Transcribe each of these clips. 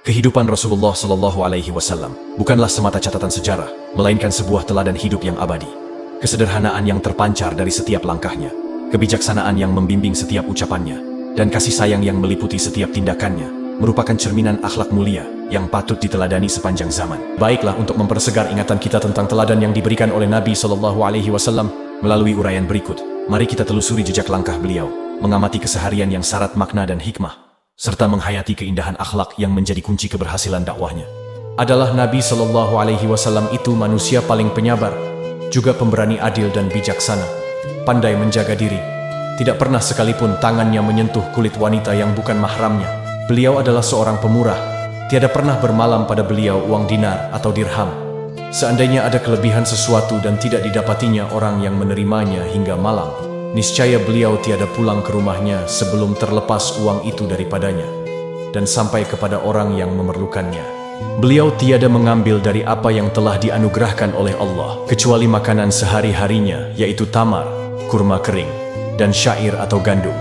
Kehidupan Rasulullah Shallallahu Alaihi Wasallam bukanlah semata catatan sejarah, melainkan sebuah teladan hidup yang abadi. Kesederhanaan yang terpancar dari setiap langkahnya, kebijaksanaan yang membimbing setiap ucapannya, dan kasih sayang yang meliputi setiap tindakannya, merupakan cerminan akhlak mulia yang patut diteladani sepanjang zaman. Baiklah, untuk mempersegar ingatan kita tentang teladan yang diberikan oleh Nabi Shallallahu Alaihi Wasallam melalui uraian berikut, mari kita telusuri jejak langkah beliau, mengamati keseharian yang syarat makna dan hikmah, serta menghayati keindahan akhlak yang menjadi kunci keberhasilan dakwahnya. Adalah Nabi Shallallahu Alaihi Wasallam itu manusia paling penyabar, juga pemberani adil dan bijaksana, pandai menjaga diri, tidak pernah sekalipun tangannya menyentuh kulit wanita yang bukan mahramnya. Beliau adalah seorang pemurah, tiada pernah bermalam pada beliau uang dinar atau dirham. Seandainya ada kelebihan sesuatu dan tidak didapatinya orang yang menerimanya hingga malam, niscaya beliau tiada pulang ke rumahnya sebelum terlepas uang itu daripadanya dan sampai kepada orang yang memerlukannya. Beliau tiada mengambil dari apa yang telah dianugerahkan oleh Allah, kecuali makanan sehari-harinya, yaitu tamar, kurma kering, dan syair atau gandum.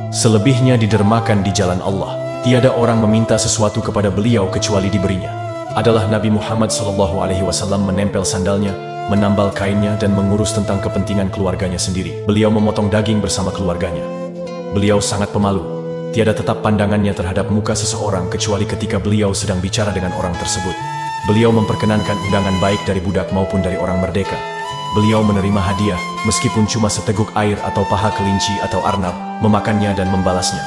Selebihnya didermakan di jalan Allah. Tiada orang meminta sesuatu kepada beliau kecuali diberinya. Adalah Nabi Muhammad SAW menempel sandalnya, menambal kainnya, dan mengurus tentang kepentingan keluarganya sendiri. Beliau memotong daging bersama keluarganya. Beliau sangat pemalu. Tiada tetap pandangannya terhadap muka seseorang kecuali ketika beliau sedang bicara dengan orang tersebut. Beliau memperkenankan undangan baik dari budak maupun dari orang merdeka. Beliau menerima hadiah, meskipun cuma seteguk air atau paha kelinci atau arnab, memakannya dan membalasnya.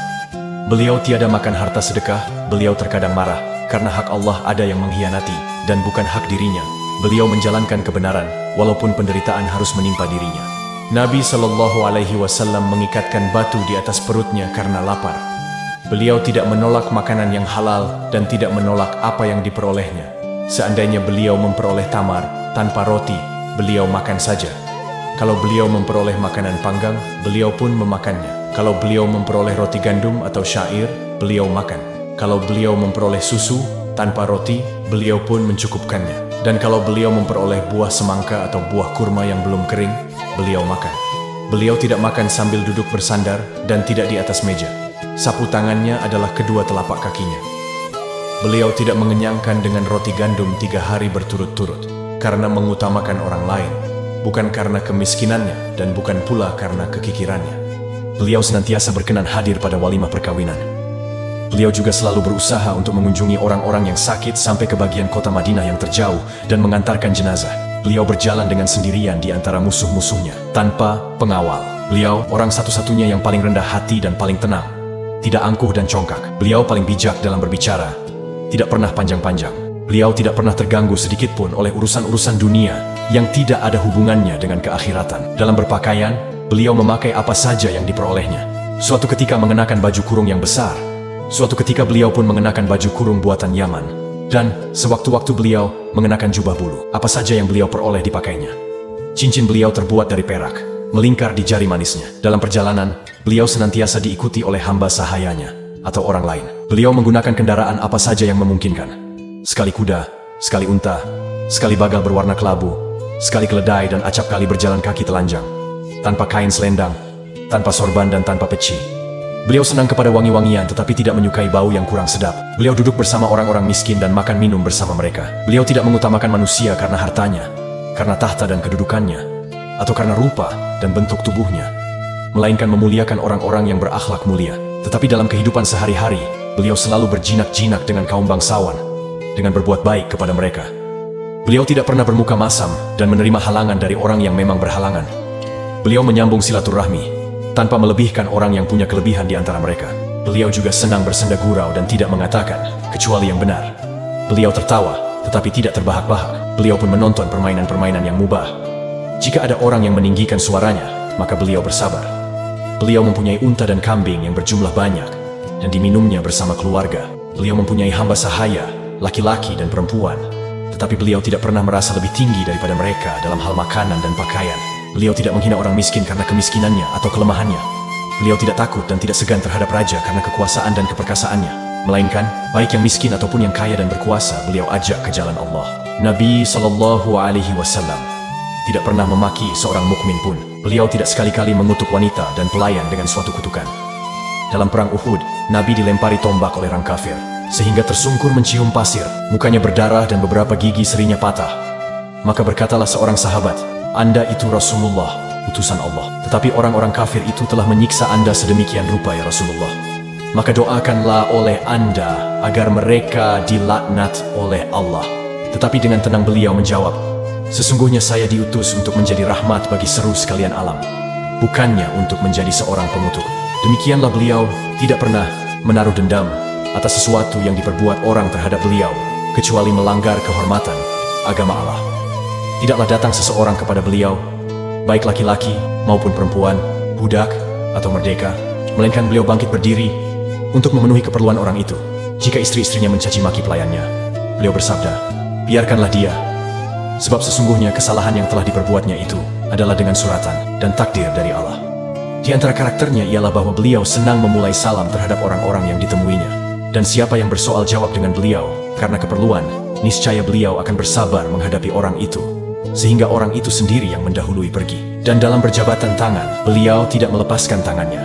Beliau tiada makan harta sedekah. Beliau terkadang marah karena hak Allah ada yang mengkhianati dan bukan hak dirinya. Beliau menjalankan kebenaran walaupun penderitaan harus menimpa dirinya. Nabi Shallallahu Alaihi Wasallam mengikatkan batu di atas perutnya karena lapar. Beliau tidak menolak makanan yang halal dan tidak menolak apa yang diperolehnya. Seandainya beliau memperoleh tamar tanpa roti, beliau makan saja. Kalau beliau memperoleh makanan panggang, beliau pun memakannya. Kalau beliau memperoleh roti gandum atau syair, beliau makan. Kalau beliau memperoleh susu tanpa roti, beliau pun mencukupkannya. Dan kalau beliau memperoleh buah semangka atau buah kurma yang belum kering, beliau makan. Beliau tidak makan sambil duduk bersandar dan tidak di atas meja. Sapu tangannya adalah kedua telapak kakinya. Beliau tidak mengenyangkan dengan roti gandum 3 hari berturut-turut, karena mengutamakan orang lain, bukan karena kemiskinannya dan bukan pula karena kekikirannya. Beliau senantiasa berkenan hadir pada walimah perkawinan. Beliau juga selalu berusaha untuk mengunjungi orang-orang yang sakit sampai ke bagian kota Madinah yang terjauh dan mengantarkan jenazah. Beliau berjalan dengan sendirian di antara musuh-musuhnya, tanpa pengawal. Beliau orang satu-satunya yang paling rendah hati dan paling tenang, tidak angkuh dan congkak. Beliau paling bijak dalam berbicara, tidak pernah panjang-panjang. Beliau tidak pernah terganggu sedikitpun oleh urusan-urusan dunia yang tidak ada hubungannya dengan keakhiratan. Dalam berpakaian, beliau memakai apa saja yang diperolehnya. Suatu ketika mengenakan baju kurung yang besar, suatu ketika beliau pun mengenakan baju kurung buatan Yaman, dan sewaktu-waktu beliau mengenakan jubah bulu. Apa saja yang beliau peroleh dipakainya. Cincin beliau terbuat dari perak, melingkar di jari manisnya. Dalam perjalanan, beliau senantiasa diikuti oleh hamba sahayanya atau orang lain. Beliau menggunakan kendaraan apa saja yang memungkinkan. Sekali kuda, sekali unta, sekali bagal berwarna kelabu, sekali keledai, dan acap kali berjalan kaki telanjang, tanpa kain selendang, tanpa sorban dan tanpa peci. Beliau senang kepada wangi-wangian tetapi tidak menyukai bau yang kurang sedap. Beliau duduk bersama orang-orang miskin dan makan minum bersama mereka. Beliau tidak mengutamakan manusia karena hartanya, karena tahta dan kedudukannya, atau karena rupa dan bentuk tubuhnya, melainkan memuliakan orang-orang yang berakhlak mulia. Tetapi dalam kehidupan sehari-hari, beliau selalu berjinak-jinak dengan kaum bangsawan, dengan berbuat baik kepada mereka. Beliau tidak pernah bermuka masam dan menerima halangan dari orang yang memang berhalangan. Beliau menyambung silaturahmi tanpa melebihkan orang yang punya kelebihan di antara mereka. Beliau juga senang bersenda gurau dan tidak mengatakan kecuali yang benar. Beliau tertawa tetapi tidak terbahak-bahak. Beliau pun menonton permainan-permainan yang mubah. Jika ada orang yang meninggikan suaranya, maka beliau bersabar. Beliau mempunyai unta dan kambing yang berjumlah banyak dan diminumnya bersama keluarga. Beliau mempunyai hamba sahaya, laki-laki dan perempuan, tetapi beliau tidak pernah merasa lebih tinggi daripada mereka dalam hal makanan dan pakaian. Beliau tidak menghina orang miskin karena kemiskinannya atau kelemahannya. Beliau tidak takut dan tidak segan terhadap raja karena kekuasaan dan keperkasaannya, melainkan baik yang miskin ataupun yang kaya dan berkuasa, beliau ajak ke jalan Allah. Nabi Shallallahu Alaihi Wasallam tidak pernah memaki seorang mukmin pun. Beliau tidak sekali-kali mengutuk wanita dan pelayan dengan suatu kutukan. Dalam perang Uhud, Nabi dilempari tombak oleh orang kafir. sehingga tersungkur mencium pasir, mukanya berdarah dan beberapa gigi serinya patah. Maka berkatalah seorang sahabat, "Anda itu Rasulullah, utusan Allah. Tetapi orang-orang kafir itu telah menyiksa Anda sedemikian rupa ya Rasulullah. Maka doakanlah oleh Anda agar mereka dilaknat oleh Allah." Tetapi dengan tenang beliau menjawab, "Sesungguhnya saya diutus untuk menjadi rahmat bagi seluruh sekalian alam, bukannya untuk menjadi seorang pengutuk." Demikianlah beliau tidak pernah menaruh dendam atas sesuatu yang diperbuat orang terhadap beliau, kecuali melanggar kehormatan agama Allah. Tidaklah datang seseorang kepada beliau, baik laki-laki maupun perempuan, budak atau merdeka, melainkan beliau bangkit berdiri untuk memenuhi keperluan orang itu. Jika istri-istrinya mencaci maki pelayannya, beliau bersabda, "Biarkanlah dia, sebab sesungguhnya kesalahan yang telah diperbuatnya itu adalah dengan suratan dan takdir dari Allah." Di antara karakternya ialah bahwa beliau senang memulai salam terhadap orang-orang yang ditemuinya. Dan siapa yang bersoal jawab dengan beliau karena keperluan, niscaya beliau akan bersabar menghadapi orang itu, sehingga orang itu sendiri yang mendahului pergi. Dan dalam berjabatan tangan, beliau tidak melepaskan tangannya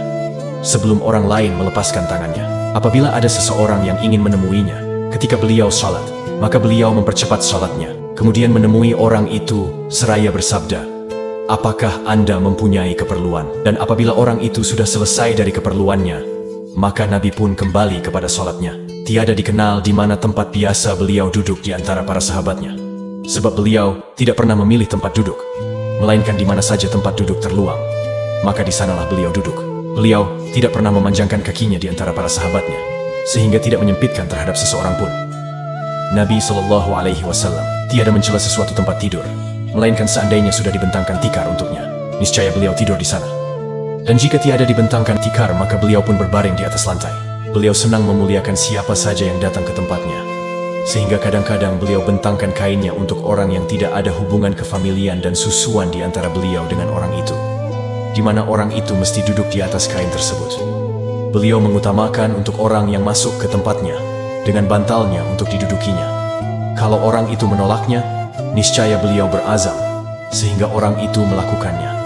sebelum orang lain melepaskan tangannya. Apabila ada seseorang yang ingin menemuinya ketika beliau salat, maka beliau mempercepat salatnya, kemudian menemui orang itu seraya bersabda, "Apakah Anda mempunyai keperluan?" Dan apabila orang itu sudah selesai dari keperluannya, maka Nabi pun kembali kepada sholatnya. Tiada dikenal di mana tempat biasa beliau duduk di antara para sahabatnya. Sebab beliau tidak pernah memilih tempat duduk, melainkan di mana saja tempat duduk terluang, maka di sanalah beliau duduk. Beliau tidak pernah memanjangkan kakinya di antara para sahabatnya, sehingga tidak menyempitkan terhadap seseorang pun. Nabi SAW tiada mencela sesuatu tempat tidur, melainkan seandainya sudah dibentangkan tikar untuknya, niscaya beliau tidur di sana. Dan jika tiada dibentangkan tikar, maka beliau pun berbaring di atas lantai. Beliau senang memuliakan siapa saja yang datang ke tempatnya, sehingga kadang-kadang beliau bentangkan kainnya untuk orang yang tidak ada hubungan kefamilian dan susuan di antara beliau dengan orang itu, di mana orang itu mesti duduk di atas kain tersebut. Beliau mengutamakan untuk orang yang masuk ke tempatnya dengan bantalnya untuk didudukinya. Kalau orang itu menolaknya, niscaya beliau berazam sehingga orang itu melakukannya.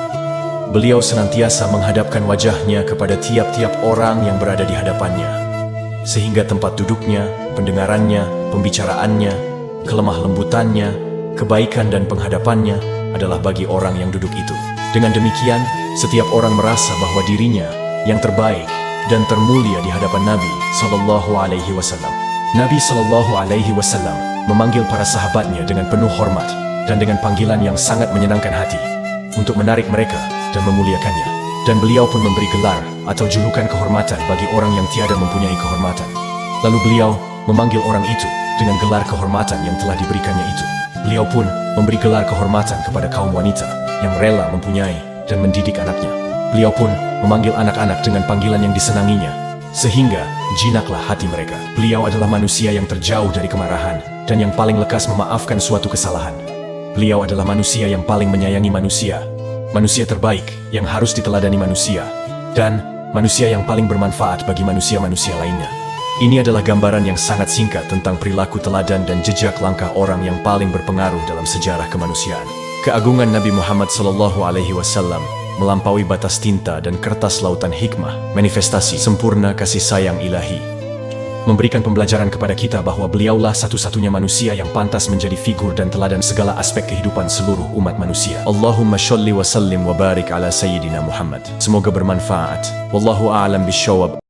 Beliau senantiasa menghadapkan wajahnya kepada tiap-tiap orang yang berada di hadapannya, sehingga tempat duduknya, pendengarannya, pembicaraannya, kelemah lembutannya, kebaikan dan penghadapannya adalah bagi orang yang duduk itu. Dengan demikian, setiap orang merasa bahwa dirinya yang terbaik dan termulia di hadapan Nabi SAW. Nabi SAW memanggil para sahabatnya dengan penuh hormat dan dengan panggilan yang sangat menyenangkan hati untuk menarik mereka dan memuliakannya. Dan beliau pun memberi gelar atau julukan kehormatan bagi orang yang tiada mempunyai kehormatan. Lalu beliau memanggil orang itu dengan gelar kehormatan yang telah diberikannya itu. Beliau pun memberi gelar kehormatan kepada kaum wanita yang rela mempunyai dan mendidik anaknya. Beliau pun memanggil anak-anak dengan panggilan yang disenanginya, sehingga jinaklah hati mereka. Beliau adalah manusia yang terjauh dari kemarahan dan yang paling lekas memaafkan suatu kesalahan. Beliau adalah manusia yang paling menyayangi manusia, manusia terbaik yang harus diteladani manusia, dan manusia yang paling bermanfaat bagi manusia-manusia lainnya. Ini adalah gambaran yang sangat singkat tentang perilaku teladan dan jejak langkah orang yang paling berpengaruh dalam sejarah kemanusiaan. Keagungan Nabi Muhammad SAW melampaui batas tinta dan kertas lautan hikmah, manifestasi sempurna kasih sayang ilahi, memberikan pembelajaran kepada kita bahwa beliaulah satu-satunya manusia yang pantas menjadi figur dan teladan segala aspek kehidupan seluruh umat manusia. Allahumma sholli wa sallim wa barik ala Sayyidina Muhammad. Semoga bermanfaat. Wallahu a'lam bishawab.